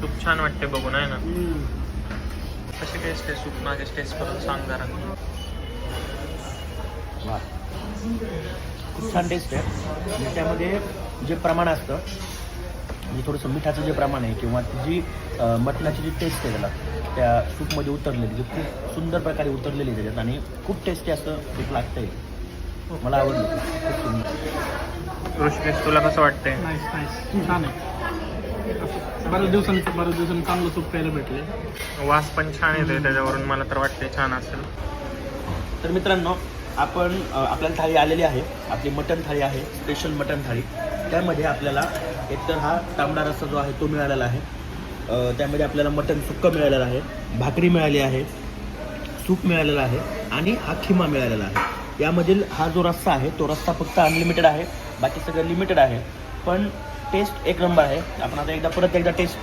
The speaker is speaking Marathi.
सूप छान वाटते बघून आहे ना. कशी टेस्ट आहे सूप? माझी टेस्ट करून सांग जरा. वा, खूप छान टेस्ट आहे. आणि त्यामध्ये जे प्रमाण असतं म्हणजे थोडंसं मिठाचं जे प्रमाण आहे किंवा जी मटणाची जी टेस्ट आहे त्याला त्या सूपमध्ये उतरलेली जी खूप सुंदर प्रकारे उतरलेली आहे त्याच्यात आणि खूप टेस्टी असं सूप लागतं आहे. मला आवडलं खूप सुंदर. ऋषिकेश तुला कसं वाटतंय? नाईस नाईस, छान आहे. बऱ्याच दिवसांनी चांगलं सूप प्यायला भेटले. वास पण छान येतोय त्याच्यावरून, मला तर वाटतंय छान असेल. तर मित्रांनो, आपण आपल्याला थाळी आलेली आहे. आपली मटण थाळी आहे, स्पेशल मटण थाळी. त्यामध्ये आपल्याला एकतर हा तांबडा रस्सा जो आहे तो मिळालेला आहे. त्यामध्ये आपल्याला मटण सुक्कं मिळालेलं आहे, भाकरी मिळाली आहे, सूप मिळालेलं आहे आणि हा खिमा मिळालेला आहे. यामधील हा जो रस्सा आहे तो रस्सा फक्त अनलिमिटेड आहे, बाकी सगळं लिमिटेड आहे. पण टेस्ट एक नंबर आहे. आपण आता परत एकदा टेस्ट